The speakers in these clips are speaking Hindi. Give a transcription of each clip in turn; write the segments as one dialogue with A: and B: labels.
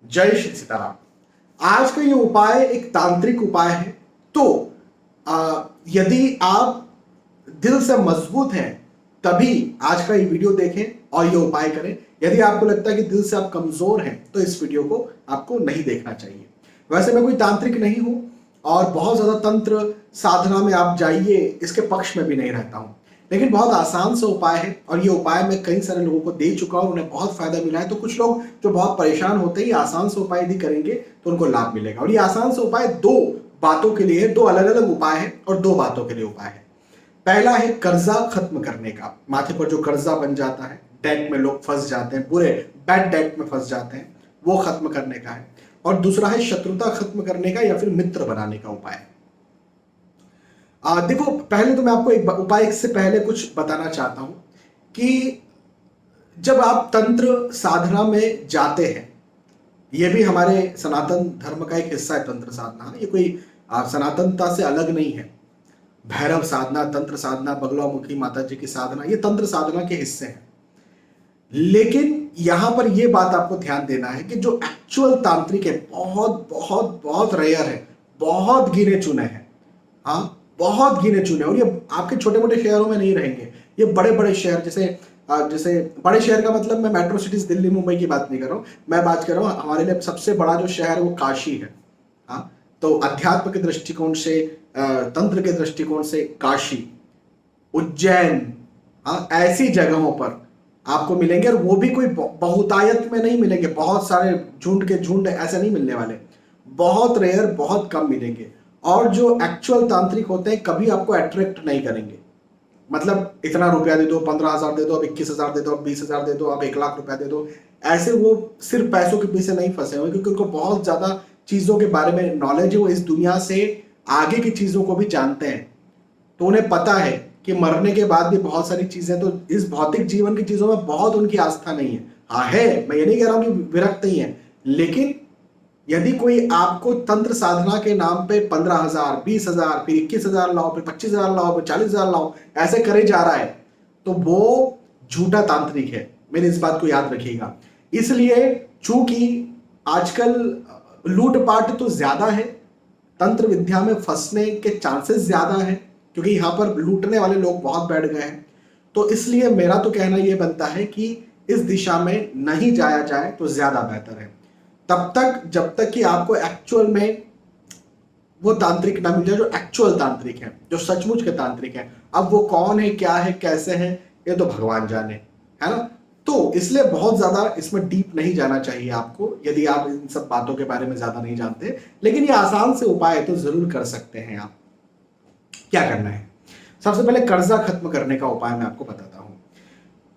A: जय श्री सीताराम। आज का ये उपाय एक तांत्रिक उपाय है। तो यदि आप दिल से मजबूत हैं तभी आज का ये वीडियो देखें और ये उपाय करें। यदि आपको लगता है कि दिल से आप कमजोर हैं तो इस वीडियो को आपको नहीं देखना चाहिए। वैसे मैं कोई तांत्रिक नहीं हूं और बहुत ज्यादा तंत्र साधना में आप जाइए इसके पक्ष में भी नहीं रहता हूं, लेकिन बहुत आसान सा उपाय है और ये उपाय मैं कई सारे लोगों को दे चुका हूं, उन्हें बहुत फायदा मिला है। तो कुछ लोग जो बहुत परेशान होते हैं आसान से उपाय यदि करेंगे तो उनको लाभ मिलेगा। और ये आसान से उपाय दो बातों के लिए है, दो अलग अलग उपाय है और दो बातों के लिए उपाय है। पहला है कर्जा खत्म करने का। माथे पर जो कर्जा बन जाता है, डेट में लोग फंस जाते हैं, बुरे बैड डेट में फंस जाते हैं, वो खत्म करने का है। और दूसरा है शत्रुता खत्म करने का या फिर मित्र बनाने का उपाय। देखो, पहले तो मैं आपको एक उपाय से पहले कुछ बताना चाहता हूं कि जब आप तंत्र साधना में जाते हैं, यह भी हमारे सनातन धर्म का एक हिस्सा है। तंत्र साधना ये कोई सनातनता से अलग नहीं है। भैरव साधना, तंत्र साधना, बगलामुखी माता जी की साधना, ये तंत्र साधना के हिस्से हैं। लेकिन यहां पर यह बात आपको ध्यान देना है कि जो एक्चुअल तांत्रिक है बहुत बहुत बहुत रेयर है, बहुत गिने चुने हैं। हाँ, बहुत गिने चुने, और ये आपके छोटे मोटे शहरों में नहीं रहेंगे। ये बड़े बड़े शहर, जैसे बड़े शहर का मतलब मैं मेट्रो सिटीज दिल्ली मुंबई की बात नहीं कर रहा हूँ, मैं बात कर रहा हूँ हमारे लिए सबसे बड़ा जो शहर है वो काशी है। हाँ, तो अध्यात्म के दृष्टिकोण से, तंत्र के दृष्टिकोण से काशी, उज्जैन, हाँ, ऐसी जगहों पर आपको मिलेंगे। और वो भी कोई बहुतायत में नहीं मिलेंगे, बहुत सारे झुंड के झुंड ऐसे नहीं मिलने वाले, बहुत रेयर, बहुत कम मिलेंगे। और जो एक्चुअल तांत्रिक होते हैं कभी आपको अट्रैक्ट नहीं करेंगे। मतलब इतना रुपया दे दो, 15,000 दे दो, अब 21,000 दे दो, अब 20,000 दे दो, अब 1 लाख रुपया दे दो, ऐसे वो सिर्फ पैसों के पीछे नहीं फंसे हुए, क्योंकि उनको बहुत ज्यादा चीजों के बारे में नॉलेज है। वो इस दुनिया से आगे की चीजों को भी जानते हैं, तो उन्हें पता है कि मरने के बाद भी बहुत सारी चीजें, तो इस भौतिक जीवन की चीजों में बहुत उनकी आस्था नहीं है। हाँ है, मैं ये नहीं कह रहा हूं कि विरक्त नहीं है, लेकिन यदि कोई आपको तंत्र साधना के नाम पे 15,000, 20,000, फिर 21,000 लाओ, फिर 25,000 लाओ, फिर 40,000 लाओ, ऐसे करे जा रहा है, तो वो झूठा तांत्रिक है। मेरी इस बात को याद रखिएगा। इसलिए चूंकि आजकल लूटपाट तो ज्यादा है, तंत्र विद्या में फंसने के चांसेस ज्यादा है, क्योंकि यहां पर लूटने वाले लोग बहुत बैठ गए हैं। तो इसलिए मेरा तो कहना यह बनता है कि इस दिशा में नहीं जाया जाए तो ज्यादा बेहतर है, तब तक जब तक कि आपको एक्चुअल में वो तांत्रिक ना मिल जाए जो एक्चुअल तांत्रिक है, जो सचमुच के तांत्रिक है। अब वो कौन है, क्या है, कैसे है, ये तो भगवान जाने, है ना। तो इसलिए बहुत ज्यादा इसमें डीप नहीं जाना चाहिए आपको, यदि आप इन सब बातों के बारे में ज्यादा नहीं जानते। लेकिन ये आसान से उपाय तो जरूर कर सकते हैं आप। क्या करना है, सबसे पहले कर्जा खत्म करने का उपाय मैं आपको बताता हूं।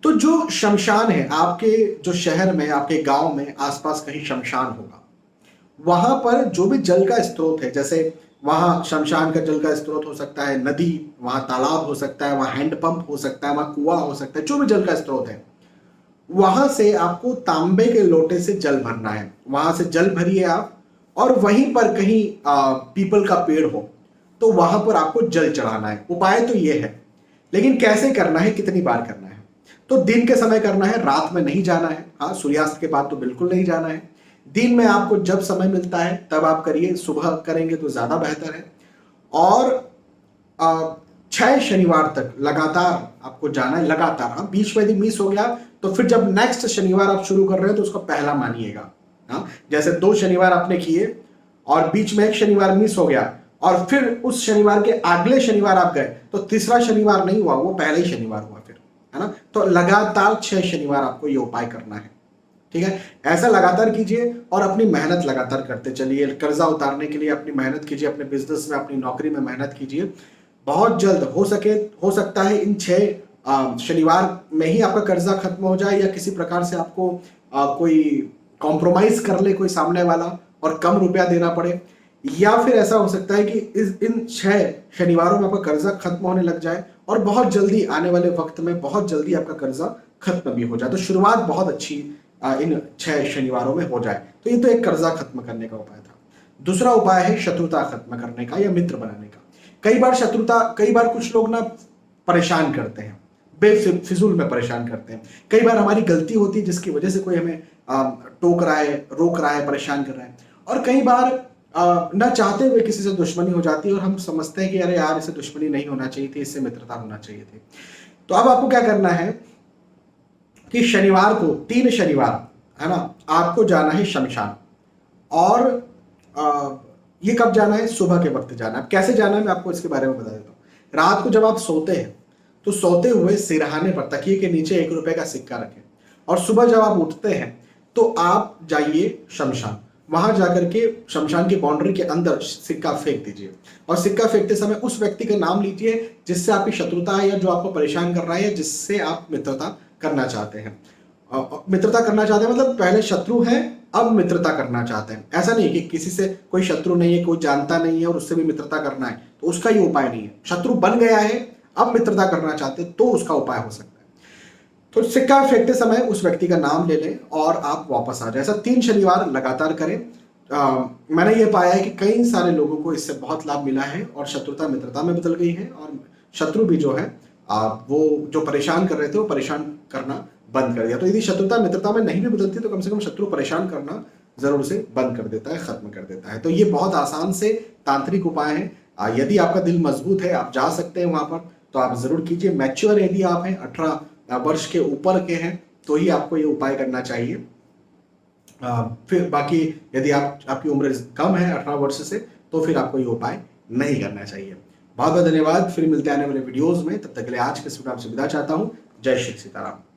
A: तो जो शमशान है आपके, जो शहर में, आपके गांव में आसपास कहीं शमशान होगा, वहां पर जो भी जल का स्रोत है, जैसे वहां शमशान का जल का स्रोत हो सकता है नदी, वहां तालाब हो सकता है, वहां हैंडपंप हो सकता है, वहां कुआं हो सकता है, जो भी जल का स्रोत है, वहां से आपको तांबे के लोटे से जल भरना है। वहां से जल भरिए आप, और वहीं पर कहीं पीपल का पेड़ हो तो वहां पर आपको जल चढ़ाना है। उपाय तो यह है, लेकिन कैसे करना है, कितनी बार करना है, तो दिन के समय करना है, रात में नहीं जाना है। हाँ, सूर्यास्त के बाद तो बिल्कुल नहीं जाना है। दिन में आपको जब समय मिलता है तब आप करिए, सुबह करेंगे तो ज्यादा बेहतर है। और 6 शनिवार तक लगातार आपको जाना है, लगातार। हाँ, बीच में यदि मिस हो गया तो फिर जब नेक्स्ट शनिवार आप शुरू कर रहे हो तो उसको पहला मानिएगा। हाँ, जैसे 2 शनिवार आपने किए और बीच में एक शनिवार मिस हो गया और फिर उस शनिवार के अगले शनिवार आप गए तो तीसरा शनिवार नहीं हुआ, वो पहला ही शनिवार हुआ फिर, है ना। तो लगातार 6 शनिवार आपको ये उपाय करना है, ठीक है। ऐसा लगातार कीजिए और अपनी मेहनत लगातार करते चलिए। कर्जा उतारने के लिए अपनी मेहनत कीजिए, अपने बिजनेस में, अपनी नौकरी में मेहनत कीजिए। बहुत जल्द हो सकता है इन 6 शनिवार में ही आपका कर्जा खत्म हो जाए, या किसी प्रकार से आपको कोई कॉम्प्रोमाइज कर ले कोई सामने वाला और कम रुपया देना पड़े, या फिर ऐसा हो सकता है कि इन 6 शनिवारों में आपका कर्जा खत्म होने लग जाए और बहुत जल्दी आने वाले वक्त में बहुत जल्दी आपका कर्जा खत्म भी हो जाए। तो शुरुआत बहुत अच्छी इन 6 शनिवारों में हो जाए। तो ये तो एक कर्जा खत्म करने का उपाय था। दूसरा उपाय है शत्रुता खत्म करने का या मित्र बनाने का। कई बार कुछ लोग ना परेशान करते हैं, बेफिजूल में परेशान करते हैं। कई बार हमारी गलती होती है जिसकी वजह से कोई हमें टोक रहा है, रोक रहा है, परेशान कर रहा है। और कई बार ना चाहते हुए किसी से दुश्मनी हो जाती है और हम समझते हैं कि अरे यार इससे दुश्मनी नहीं होना चाहिए थी, इससे मित्रता होना चाहिए थी। तो अब आपको क्या करना है कि शनिवार को, 3 शनिवार है ना, आपको जाना है शमशान। और ये कब जाना है? सुबह के वक्त जाना है। कैसे जाना है मैं आपको इसके बारे में बता देता हूँ। रात को जब आप सोते हैं तो सोते हुए सिरहाने पर तकिए के नीचे 1 रुपए का सिक्का रखें, और सुबह जब आप उठते हैं तो आप जाइए शमशान। वहां जाकर के शमशान की बाउंड्री के अंदर सिक्का फेंक दीजिए, और सिक्का फेंकते समय उस व्यक्ति का नाम लीजिए जिससे आपकी शत्रुता है या जो आपको परेशान कर रहा है या जिससे आप मित्रता करना चाहते हैं। मित्रता करना चाहते हैं मतलब पहले शत्रु है, अब मित्रता करना चाहते हैं। ऐसा नहीं कि किसी से कोई शत्रु नहीं है, कोई जानता नहीं है और उससे भी मित्रता करना है, तो उसका ये उपाय नहीं है। शत्रु बन गया है, अब मित्रता करना चाहते तो उसका उपाय हो सकता है। तो सिक्का फेंकते समय उस व्यक्ति का नाम ले लें और आप वापस आ जाए। ऐसा 3 शनिवार लगातार करें। मैंने ये पाया है कि कई सारे लोगों को इससे बहुत लाभ मिला है और शत्रुता मित्रता में बदल गई है, और शत्रु भी जो है वो जो परेशान कर रहे थे वो परेशान करना बंद कर दिया। तो यदि शत्रुता मित्रता में नहीं भी बदलती तो कम से कम शत्रु परेशान करना जरूर से बंद कर देता है, खत्म कर देता है। तो ये बहुत आसान से तांत्रिक उपाय है। यदि आपका दिल मजबूत है, आप जा सकते हैं वहां पर, तो आप जरूर कीजिए। मैच्योर यदि आप हैं, 18 वर्ष के ऊपर के हैं, तो ही आपको ये उपाय करना चाहिए। फिर बाकी यदि आपकी उम्र कम है 18 वर्ष से, तो फिर आपको ये उपाय नहीं करना चाहिए। बहुत बहुत धन्यवाद। फिर मिलते हैं आने वाले वीडियोस में। तब तक के लिए आज के वीडियो आपसे विदा चाहता हूँ। जय श्री सीताराम।